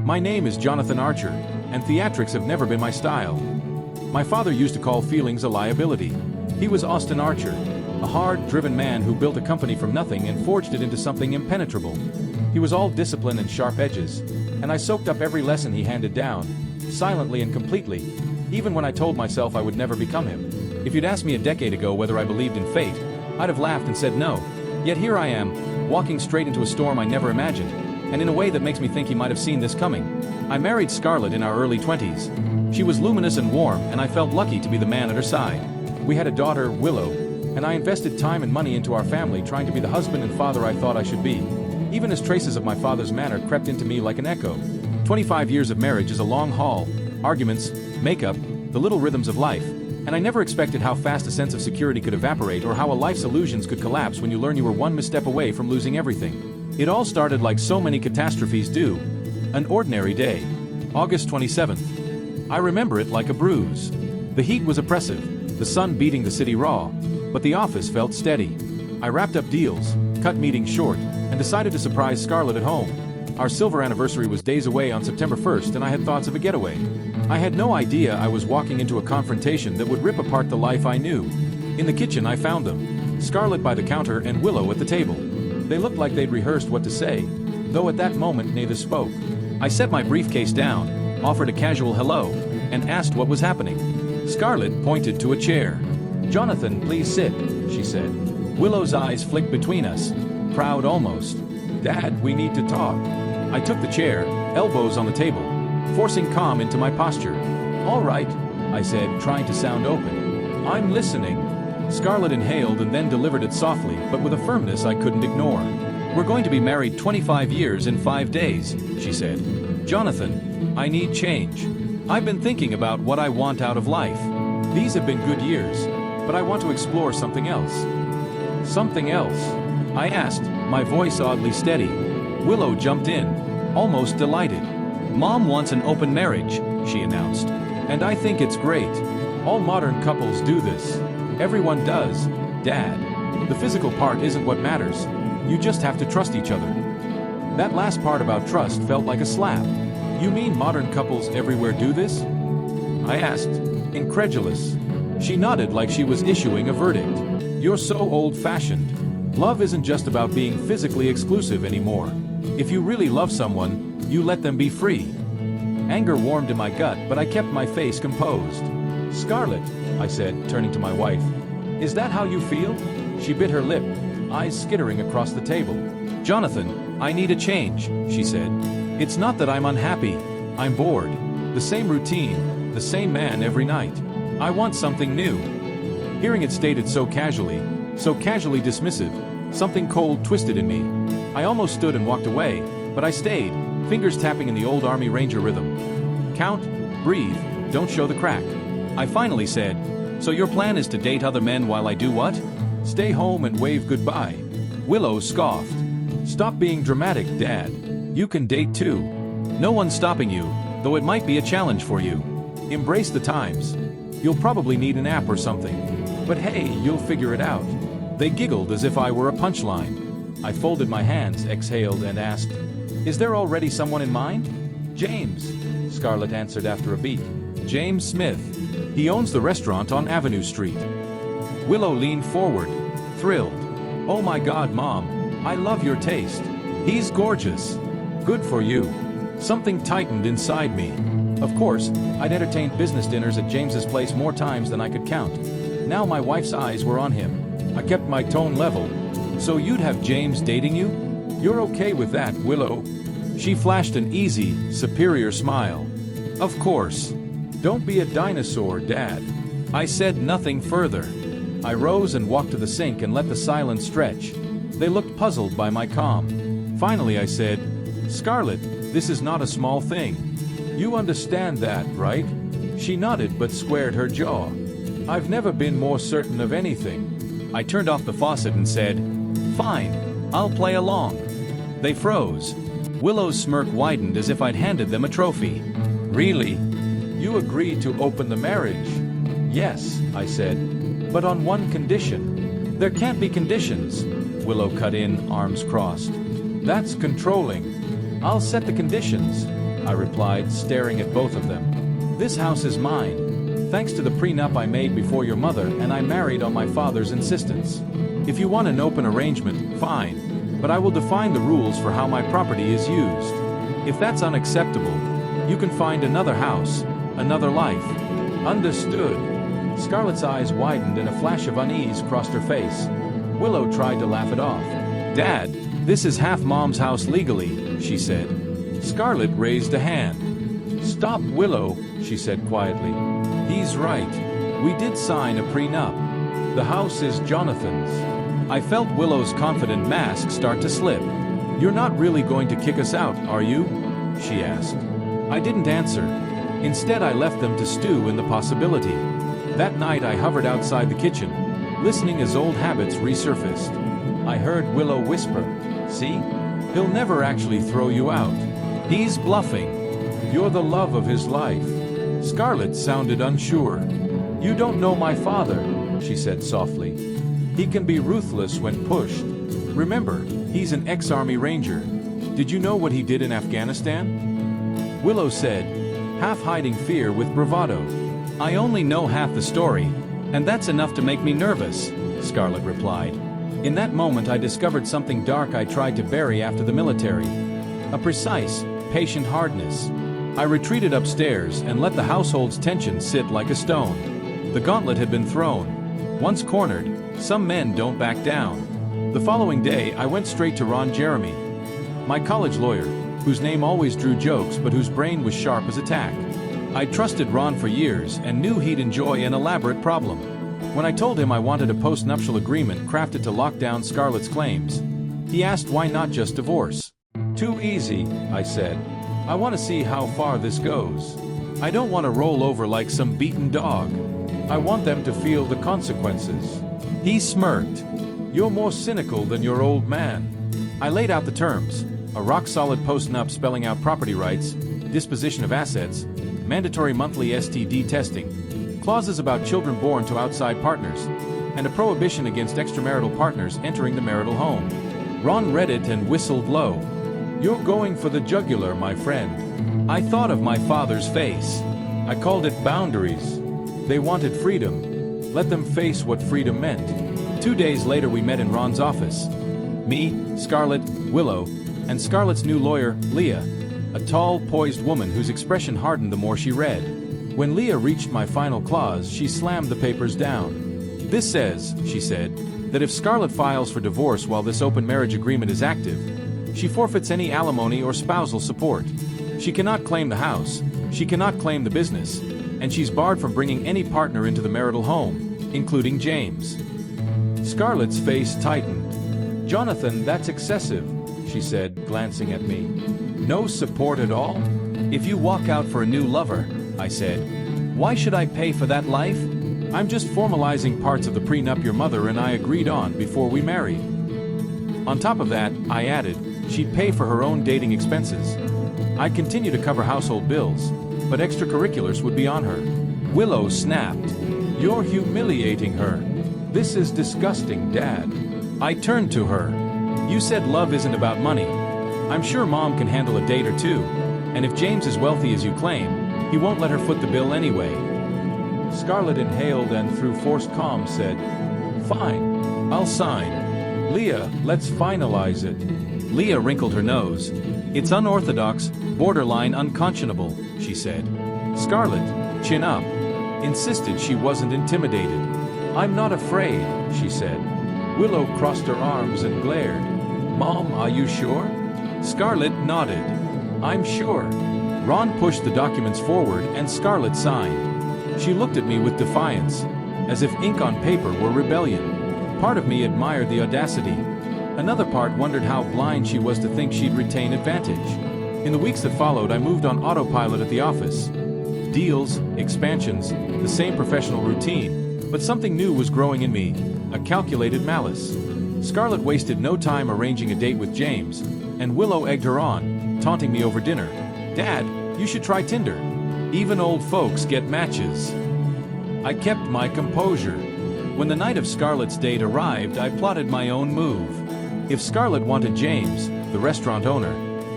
My name is Jonathan Archer, and theatrics have never been my style. My father used to call feelings a liability. He was Austin Archer, a hard-driven man who built a company from nothing and forged it into something impenetrable. He was all discipline and sharp edges, and I soaked up every lesson he handed down, silently and completely, even when I told myself I would never become him. If you'd asked me a decade ago whether I believed in fate, I'd have laughed and said no. Yet here I am, walking straight into a storm I never imagined, and in a way that makes me think he might have seen this coming. I married Scarlett in our early 20s. She was luminous and warm, and I felt lucky to be the man at her side. We had a daughter, Willow, and I invested time and money into our family trying to be the husband and father I thought I should be, even as traces of my father's manner crept into me like an echo. 25 years of marriage is a long haul, arguments, makeup, the little rhythms of life, and I never expected how fast a sense of security could evaporate or how a life's illusions could collapse when you learn you were one misstep away from losing everything. It all started like so many catastrophes do. An ordinary day. August 27th. I remember it like a bruise. The heat was oppressive, the sun beating the city raw, but the office felt steady. I wrapped up deals, cut meetings short, and decided to surprise Scarlett at home. Our silver anniversary was days away on September 1st, and I had thoughts of a getaway. I had no idea I was walking into a confrontation that would rip apart the life I knew. In the kitchen I found them, Scarlett by the counter and Willow at the table. They looked like they'd rehearsed what to say, though at that moment neither spoke. I set my briefcase down, offered a casual hello, and asked what was happening. Scarlett pointed to a chair. "Jonathan, please sit," she said. Willow's eyes flicked between us, proud almost. "Dad, we need to talk." I took the chair, elbows on the table, forcing calm into my posture. "All right," I said, trying to sound open. "I'm listening." Scarlett inhaled and then delivered it softly, but with a firmness I couldn't ignore. "We're going to be married 25 years in 5 days, she said. "Jonathan, I need change. I've been thinking about what I want out of life. These have been good years, but I want to explore something else." "Something else?" I asked, my voice oddly steady. Willow jumped in, almost delighted. "Mom wants an open marriage," she announced. "And I think it's great. All modern couples do this. Everyone does, Dad. The physical part isn't what matters. You just have to trust each other." That last part about trust felt like a slap. "You mean modern couples everywhere do this?" I asked, incredulous. She nodded like she was issuing a verdict. "You're so old-fashioned. Love isn't just about being physically exclusive anymore. If you really love someone, you let them be free." Anger warmed in my gut, but I kept my face composed. "Scarlett," I said, turning to my wife, "is that how you feel?" She bit her lip, eyes skittering across the table. "Jonathan, I need a change," she said. "It's not that I'm unhappy. I'm bored. The same routine, the same man every night. I want something new." Hearing it stated so casually dismissive, something cold twisted in me. I almost stood and walked away, but I stayed, fingers tapping in the old Army Ranger rhythm. "Count, breathe, don't show the crack." I finally said, "So your plan is to date other men while I do what?" "Stay home and wave goodbye." Willow scoffed. "Stop being dramatic, Dad. You can date too. No one's stopping you, though it might be a challenge for you. Embrace the times. You'll probably need an app or something. But hey, you'll figure it out." They giggled as if I were a punchline. I folded my hands, exhaled, and asked, "Is there already someone in mind?" "James," Scarlett answered after a beat. "James Smith. He owns the restaurant on Avenue Street." Willow leaned forward, thrilled. "Oh my God, Mom, I love your taste. He's gorgeous." "Good for you." Something tightened inside me. Of course, I'd entertained business dinners at James's place more times than I could count. Now my wife's eyes were on him. I kept my tone level. "So you'd have James dating you? You're okay with that, Willow?" She flashed an easy, superior smile. "Of course. Don't be a dinosaur, Dad." I said nothing further. I rose and walked to the sink and let the silence stretch. They looked puzzled by my calm. Finally I said, "Scarlett, this is not a small thing. You understand that, right?" She nodded but squared her jaw. "I've never been more certain of anything." I turned off the faucet and said, "Fine, I'll play along." They froze. Willow's smirk widened as if I'd handed them a trophy. "Really? You agreed to open the marriage?" "Yes," I said, "but on one condition." "There can't be conditions," Willow cut in, arms crossed. "That's controlling." "I'll set the conditions." I replied, staring at both of them. This house is mine, thanks to the prenup I made before your mother and I married on my father's insistence. If you want an open arrangement, fine, but I will define the rules for how my property is used. If that's unacceptable, you can find another house, another life. Understood. Scarlett's eyes widened and a flash of unease crossed her face. Willow tried to laugh it off. Dad, this is half Mom's house legally, she said. Scarlett raised a hand. Stop, Willow, she said quietly. He's right. We did sign a prenup. The house is Jonathan's. I felt Willow's confident mask start to slip. You're not really going to kick us out, are you? She asked. I didn't answer. Instead, I left them to stew in the possibility. That night, I hovered outside the kitchen, listening as old habits resurfaced. I heard Willow whisper, "See? He'll never actually throw you out. He's bluffing. You're the love of his life." Scarlett sounded unsure. "You don't know my father," she said softly. "He can be ruthless when pushed. Remember, he's an ex-Army Ranger. Did you know what he did in Afghanistan?" Willow said, half hiding fear with bravado. "I only know half the story, and that's enough to make me nervous," Scarlett replied. In that moment I discovered something dark I tried to bury after the military. A precise, patient hardness. I retreated upstairs and let the household's tension sit like a stone. The gauntlet had been thrown. Once cornered, some men don't back down. The following day I went straight to Ron Jeremy, my college lawyer, whose name always drew jokes but whose brain was sharp as a tack. I trusted Ron for years and knew he'd enjoy an elaborate problem. When I told him I wanted a post-nuptial agreement crafted to lock down Scarlett's claims, he asked why not just divorce. "Too easy," I said. "I want to see how far this goes. I don't want to roll over like some beaten dog. I want them to feel the consequences." He smirked. "You're more cynical than your old man." I laid out the terms, a rock-solid post-nup spelling out property rights, disposition of assets, mandatory monthly STD testing, clauses about children born to outside partners, and a prohibition against extramarital partners entering the marital home. Ron read it and whistled low. "You're going for the jugular, my friend." I thought of my father's face. I called it boundaries. They wanted freedom. Let them face what freedom meant. 2 days later we met in Ron's office. Me, Scarlett, Willow, and Scarlett's new lawyer, Leah, a tall, poised woman whose expression hardened the more she read. When Leah reached my final clause, she slammed the papers down. "This says," she said, "that if Scarlett files for divorce while this open marriage agreement is active, she forfeits any alimony or spousal support. She cannot claim the house, she cannot claim the business, and she's barred from bringing any partner into the marital home, including James." Scarlett's face tightened. "Jonathan, that's excessive," she said, glancing at me. "No support at all? If you walk out for a new lover," I said, "why should I pay for that life? I'm just formalizing parts of the prenup your mother and I agreed on before we married." On top of that, I added, she'd pay for her own dating expenses. I'd continue to cover household bills, but extracurriculars would be on her. Willow snapped. "You're humiliating her. This is disgusting, Dad." I turned to her. "You said love isn't about money. I'm sure Mom can handle a date or two, and if James is wealthy as you claim, he won't let her foot the bill anyway." Scarlett inhaled and through forced calm said, "Fine, I'll sign. Leah, let's finalize it." Leah wrinkled her nose. "It's unorthodox, borderline unconscionable," she said. Scarlett, chin up, insisted she wasn't intimidated. "I'm not afraid," she said. Willow crossed her arms and glared. "Mom, are you sure?" Scarlett nodded. "I'm sure." Ron pushed the documents forward and Scarlett signed. She looked at me with defiance, as if ink on paper were rebellion. Part of me admired the audacity. Another part wondered how blind she was to think she'd retain advantage. In the weeks that followed, I moved on autopilot at the office. Deals, expansions, the same professional routine, but something new was growing in me, a calculated malice. Scarlett wasted no time arranging a date with James, and Willow egged her on, taunting me over dinner. "Dad, you should try Tinder. Even old folks get matches." I kept my composure. When the night of Scarlett's date arrived, I plotted my own move. If Scarlett wanted James, the restaurant owner,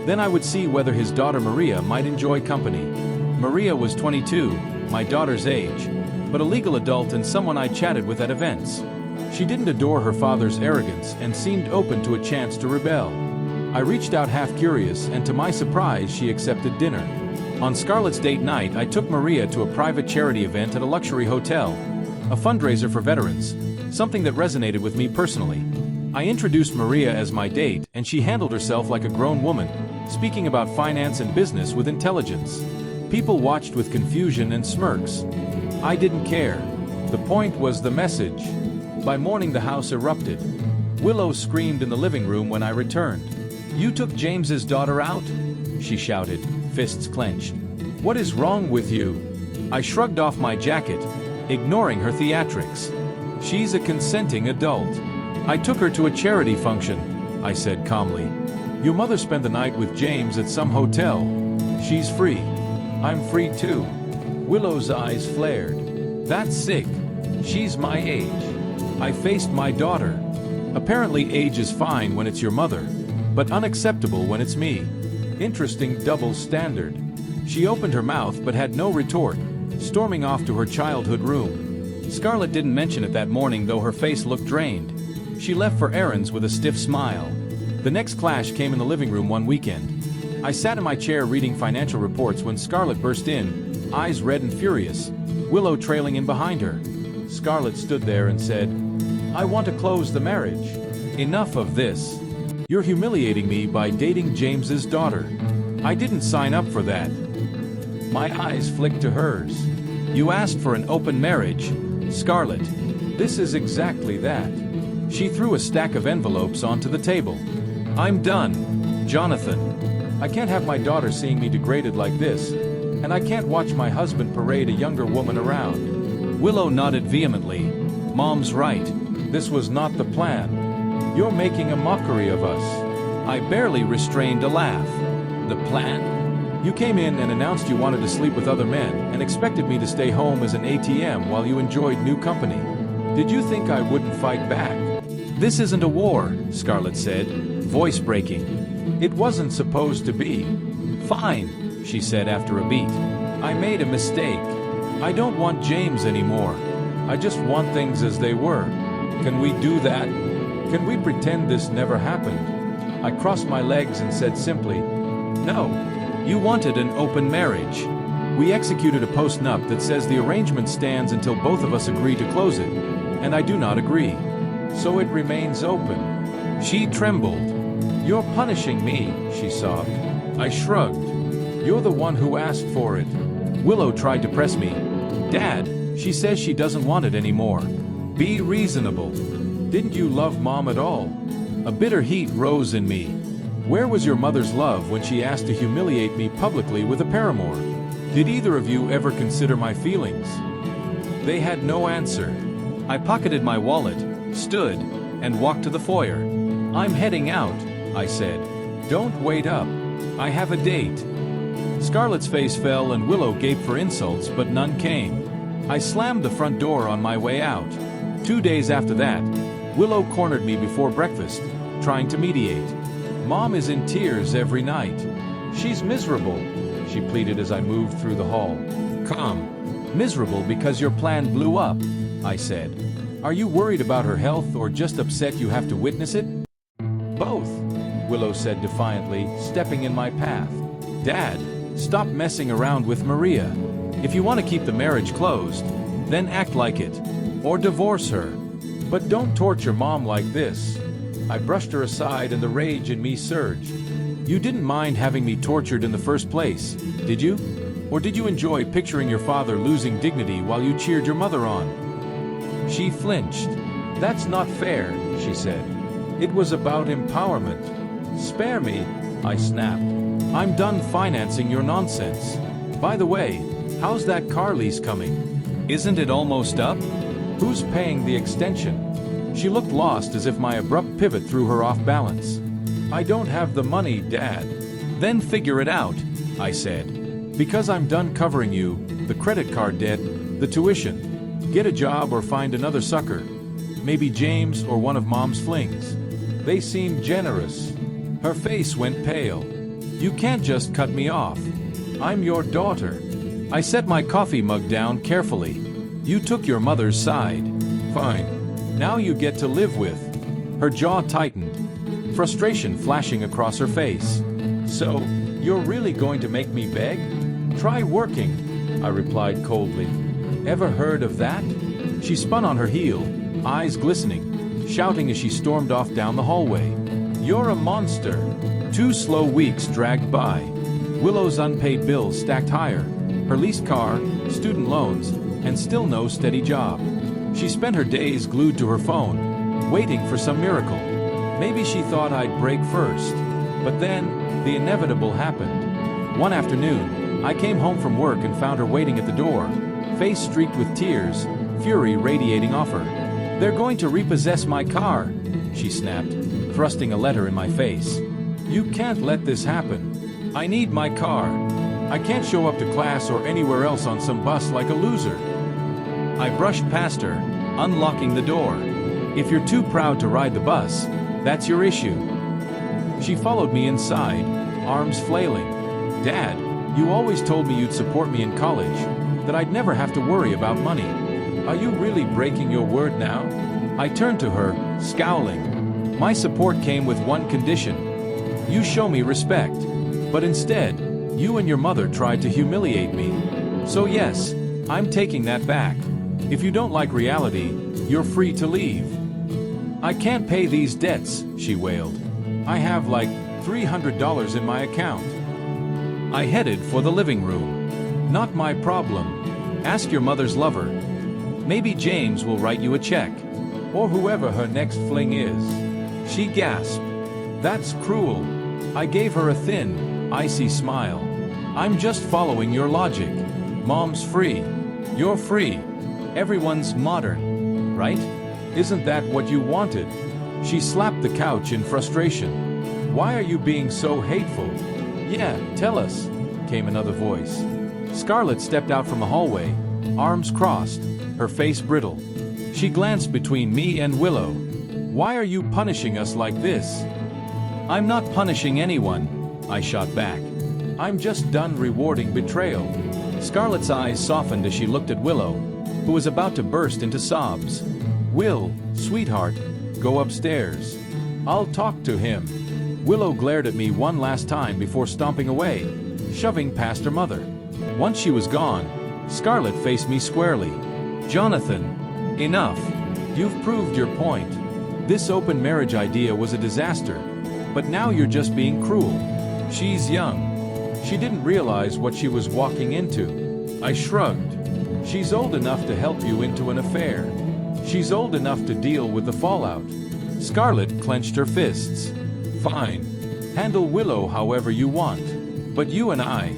Then I would see whether his daughter Maria might enjoy company. Maria was 22, my daughter's age, but a legal adult and someone I chatted with at events. She didn't adore her father's arrogance and seemed open to a chance to rebel. I reached out half curious, and to my surprise she accepted dinner. On Scarlett's date night, I took Maria to a private charity event at a luxury hotel, a fundraiser for veterans, something that resonated with me personally. I introduced Maria as my date, and she handled herself like a grown woman, speaking about finance and business with intelligence. People watched with confusion and smirks. I didn't care. The point was the message. By morning the house erupted. Willow screamed in the living room when I returned. "You took James's daughter out?" she shouted, fists clenched. "What is wrong with you?" I shrugged off my jacket, ignoring her theatrics. "She's a consenting adult. I took her to a charity function," I said calmly. "Your mother spent the night with James at some hotel. She's free. I'm free too." Willow's eyes flared. "That's sick. She's my age." I faced my daughter. "Apparently age is fine when it's your mother, but unacceptable when it's me. Interesting double standard." She opened her mouth but had no retort, storming off to her childhood room. Scarlett didn't mention it that morning, though her face looked drained. She left for errands with a stiff smile. The next clash came in the living room one weekend. I sat in my chair reading financial reports when Scarlett burst in, eyes red and furious, Willow trailing in behind her. Scarlett stood there and said, "I want to close the marriage. Enough of this. You're humiliating me by dating James's daughter. I didn't sign up for that." My eyes flicked to hers. "You asked for an open marriage, Scarlett. This is exactly that." She threw a stack of envelopes onto the table. "I'm done, Jonathan. I can't have my daughter seeing me degraded like this, and I can't watch my husband parade a younger woman around." Willow nodded vehemently. "Mom's right. This was not the plan. You're making a mockery of us." I barely restrained a laugh. "The plan? You came in and announced you wanted to sleep with other men and expected me to stay home as an ATM while you enjoyed new company. Did you think I wouldn't fight back?" "This isn't a war," Scarlett said, voice breaking. "It wasn't supposed to be." "Fine," she said after a beat. "I made a mistake. I don't want James anymore. I just want things as they were. Can we do that? Can we pretend this never happened?" I crossed my legs and said simply, "No. You wanted an open marriage. We executed a post-nup that says the arrangement stands until both of us agree to close it, and I do not agree. So it remains open." She trembled. "You're punishing me," she sobbed. I shrugged. "You're the one who asked for it." Willow tried to press me. "Dad, she says she doesn't want it anymore. Be reasonable. Didn't you love Mom at all?" A bitter heat rose in me. Where was your mother's love when she asked to humiliate me publicly with a paramour? Did either of you ever consider my feelings? They had no answer. I pocketed my wallet, stood, and walked to the foyer. "I'm heading out," I said. "Don't wait up. I have a date." Scarlett's face fell and Willow gaped for insults, but none came. I slammed the front door on my way out. 2 days after that, Willow cornered me before breakfast, trying to mediate. "Mom is in tears every night. She's miserable," she pleaded as I moved through the hall. "Come. Miserable because your plan blew up," I said. "Are you worried about her health or just upset you have to witness it?" "Both," Willow said defiantly, stepping in my path. "Dad, stop messing around with Maria. If you want to keep the marriage closed, then act like it. Or divorce her. But don't torture Mom like this." I brushed her aside and the rage in me surged. "You didn't mind having me tortured in the first place, did you? Or did you enjoy picturing your father losing dignity while you cheered your mother on?" She flinched. "That's not fair," she said. "It was about empowerment." "Spare me," I snapped. "I'm done financing your nonsense. By the way, how's that car lease coming? Isn't it almost up? Who's paying the extension?" She looked lost, as if my abrupt pivot threw her off balance. "I don't have the money, Dad." "Then figure it out," I said. "Because I'm done covering you, the credit card debt, the tuition. Get a job or find another sucker. Maybe James or one of Mom's flings. They seem generous." Her face went pale. You can't just cut me off. I'm your daughter. I set my coffee mug down carefully. You took your mother's side. Fine. Now you get to live with. Her jaw tightened, frustration flashing across her face. So, you're really going to make me beg? Try working, I replied coldly. Ever heard of that? She spun on her heel, eyes glistening, shouting as she stormed off down the hallway. You're a monster. 2 slow weeks dragged by. Willow's unpaid bills stacked higher, her leased car, student loans, and still no steady job. She spent her days glued to her phone, waiting for some miracle. Maybe she thought I'd break first. But then, the inevitable happened. One afternoon, I came home from work and found her waiting at the door, face streaked with tears, fury radiating off her. They're going to repossess my car, she snapped, thrusting a letter in my face. You can't let this happen. I need my car. I can't show up to class or anywhere else on some bus like a loser. I brushed past her, unlocking the door. If you're too proud to ride the bus, that's your issue. She followed me inside, arms flailing. Dad, you always told me you'd support me in college, that I'd never have to worry about money. Are you really breaking your word now? I turned to her, scowling. My support came with one condition. You show me respect. But instead, you and your mother tried to humiliate me. So yes, I'm taking that back. If you don't like reality, you're free to leave. I can't pay these debts, she wailed. I have like $300 in my account. I headed for the living room. Not my problem. Ask your mother's lover. Maybe James will write you a check. Or whoever her next fling is. She gasped. That's cruel. I gave her a thin, icy smile. I'm just following your logic. Mom's free. You're free. Everyone's modern, right? Isn't that what you wanted? She slapped the couch in frustration. Why are you being so hateful? Yeah, tell us, came another voice. Scarlett stepped out from the hallway, arms crossed, her face brittle. She glanced between me and Willow. Why are you punishing us like this? I'm not punishing anyone, I shot back. I'm just done rewarding betrayal. Scarlett's eyes softened as she looked at Willow, who was about to burst into sobs. Will, sweetheart, go upstairs. I'll talk to him. Willow glared at me one last time before stomping away, shoving past her mother. Once she was gone, Scarlett faced me squarely. Jonathan, enough. You've proved your point. This open marriage idea was a disaster, but now you're just being cruel. She's young. She didn't realize what she was walking into. I shrugged. She's old enough to help you into an affair. She's old enough to deal with the fallout. Scarlett clenched her fists. Fine. Handle Willow however you want. But you and I,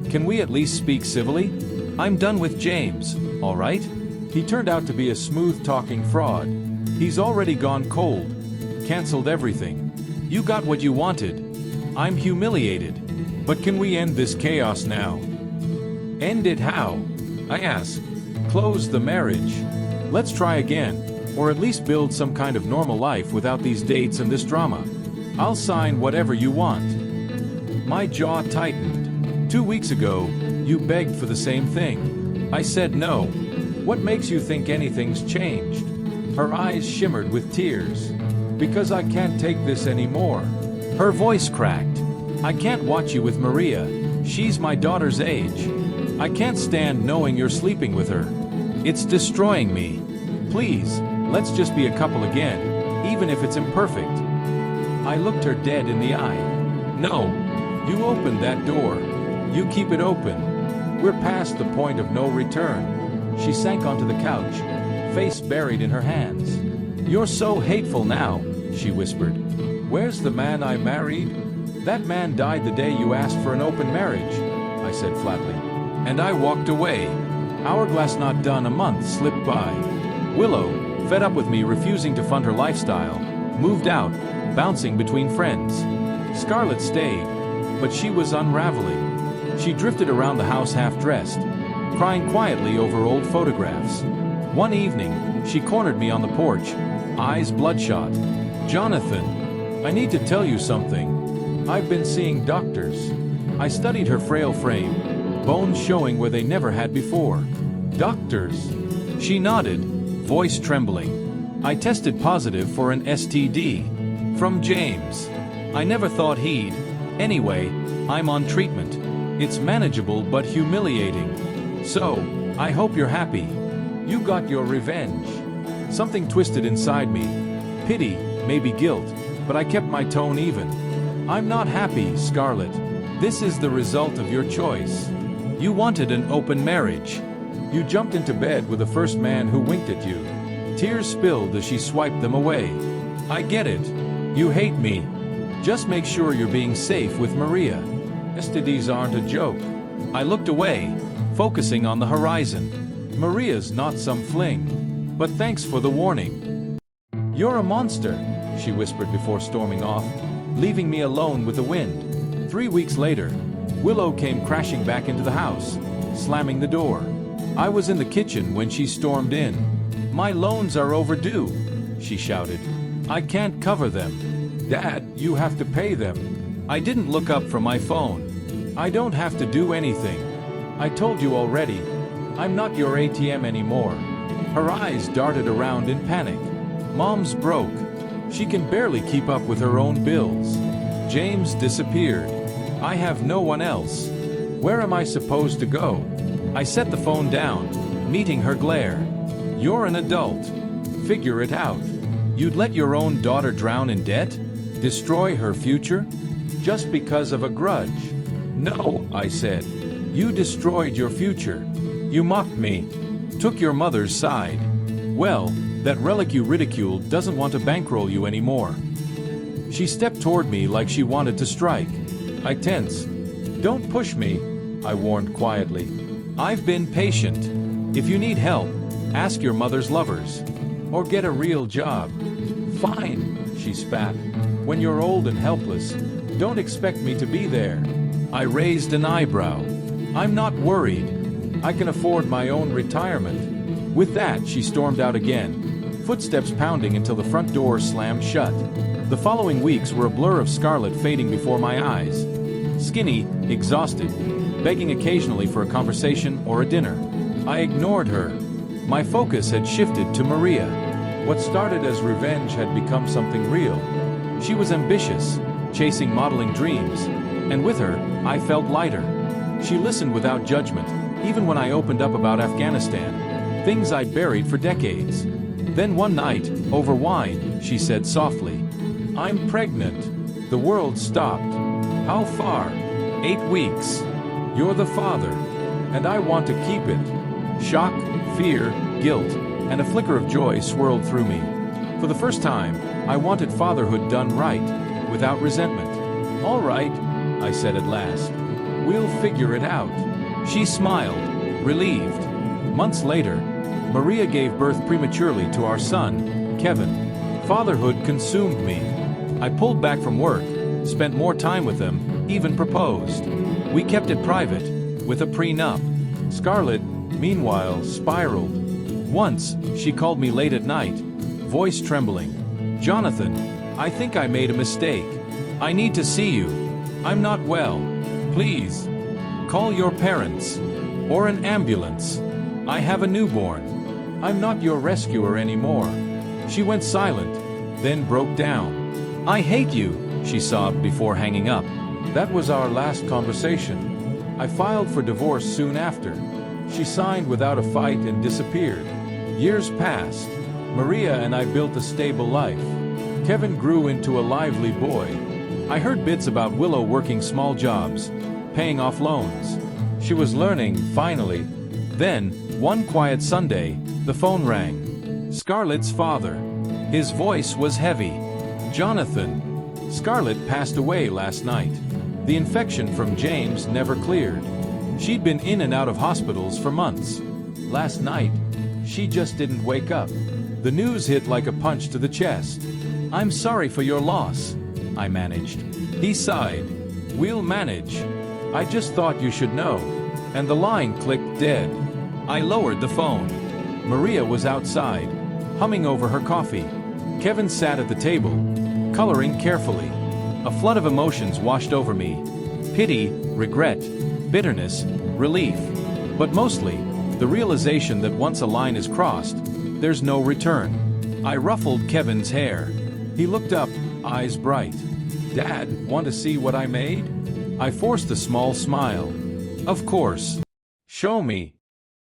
can we at least speak civilly? I'm done with James, all right? He turned out to be a smooth-talking fraud. He's already gone cold. Canceled everything. You got what you wanted. I'm humiliated. But can we end this chaos now? End it how? I asked. Close the marriage. Let's try again, or at least build some kind of normal life without these dates and this drama. I'll sign whatever you want. My jaw tightened. 2 weeks ago, you begged for the same thing. I said no. What makes you think anything's changed? Her eyes shimmered with tears. Because I can't take this anymore. Her voice cracked. I can't watch you with Maria. She's my daughter's age. I can't stand knowing you're sleeping with her. It's destroying me. Please, let's just be a couple again, even if it's imperfect. I looked her dead in the eye. No, you opened that door. You keep it open. We're past the point of no return. She sank onto the couch, face buried in her hands. You're so hateful now, she whispered. Where's the man I married? That man died the day you asked for an open marriage, I said flatly. And I walked away. Hourglass not done, a month slipped by. Willow, fed up with me refusing to fund her lifestyle, moved out, bouncing between friends. Scarlett stayed, but she was unraveling. She drifted around the house half-dressed, crying quietly over old photographs. One evening, she cornered me on the porch, eyes bloodshot. Jonathan, I need to tell you something. I've been seeing doctors. I studied her frail frame, bones showing where they never had before. Doctors? She nodded, voice trembling. I tested positive for an STD. From James. I never thought he'd. Anyway, I'm on treatment. It's manageable but humiliating. So, I hope you're happy. You got your revenge. Something twisted inside me. Pity, maybe guilt, but I kept my tone even. I'm not happy, Scarlett. This is the result of your choice. You wanted an open marriage. You jumped into bed with the first man who winked at you. Tears spilled as she swiped them away. I get it. You hate me. Just make sure you're being safe with Maria. STDs aren't a joke. I looked away, focusing on the horizon. Maria's not some fling. But thanks for the warning. You're a monster, she whispered before storming off, leaving me alone with the wind. 3 weeks later, Willow came crashing back into the house, slamming the door. I was in the kitchen when she stormed in. My loans are overdue, she shouted. I can't cover them. Dad, you have to pay them. I didn't look up from my phone. I don't have to do anything. I told you already. I'm not your ATM anymore. Her eyes darted around in panic. Mom's broke. She can barely keep up with her own bills. James disappeared. I have no one else. Where am I supposed to go? I set the phone down, meeting her glare. You're an adult. Figure it out. You'd let your own daughter drown in debt? Destroy her future? Just because of a grudge? No, I said. You destroyed your future. You mocked me. Took your mother's side. Well, that relic you ridiculed doesn't want to bankroll you anymore. She stepped toward me like she wanted to strike. I tensed. Don't push me, I warned quietly. I've been patient. If you need help, ask your mother's lovers. Or get a real job. Fine, she spat. When you're old and helpless, don't expect me to be there. I raised an eyebrow. I'm not worried. I can afford my own retirement. With that, she stormed out again, footsteps pounding until the front door slammed shut. The following weeks were a blur of Scarlett fading before my eyes. Skinny, exhausted, begging occasionally for a conversation or a dinner. I ignored her. My focus had shifted to Maria. What started as revenge had become something real. She was ambitious, chasing modeling dreams, and with her, I felt lighter. She listened without judgment, even when I opened up about Afghanistan, things I'd buried for decades. Then one night, over wine, she said softly, I'm pregnant. The world stopped. How far? 8 weeks. You're the father, and I want to keep it. Shock, fear, guilt, and a flicker of joy swirled through me. For the first time, I wanted fatherhood done right, without resentment. All right, I said at last. We'll figure it out. She smiled, relieved. Months later, Maria gave birth prematurely to our son, Kevin. Fatherhood consumed me. I pulled back from work, spent more time with them, even proposed. We kept it private, with a prenup. Scarlett, meanwhile, spiraled. Once, she called me late at night, voice trembling. Jonathan, I think I made a mistake. I need to see you. I'm not well. Please. Call your parents. Or an ambulance. I have a newborn. I'm not your rescuer anymore. She went silent, then broke down. I hate you, she sobbed before hanging up. That was our last conversation. I filed for divorce soon after. She signed without a fight and disappeared. Years passed. Maria and I built a stable life. Kevin grew into a lively boy. I heard bits about Willow working small jobs, paying off loans. She was learning, finally. Then, one quiet Sunday, the phone rang. Scarlett's father. His voice was heavy. Jonathan. Scarlett passed away last night. The infection from James never cleared. She'd been in and out of hospitals for months. Last night, she just didn't wake up. The news hit like a punch to the chest. I'm sorry for your loss, I managed. He sighed. We'll manage. I just thought you should know. And the line clicked dead. I lowered the phone. Maria was outside, humming over her coffee. Kevin sat at the table, coloring carefully. A flood of emotions washed over me. Pity, regret, bitterness, relief. But mostly, the realization that once a line is crossed, there's no return. I ruffled Kevin's hair. He looked up, eyes bright. "Dad, want to see what I made?" I forced a small smile. "Of course. Show me."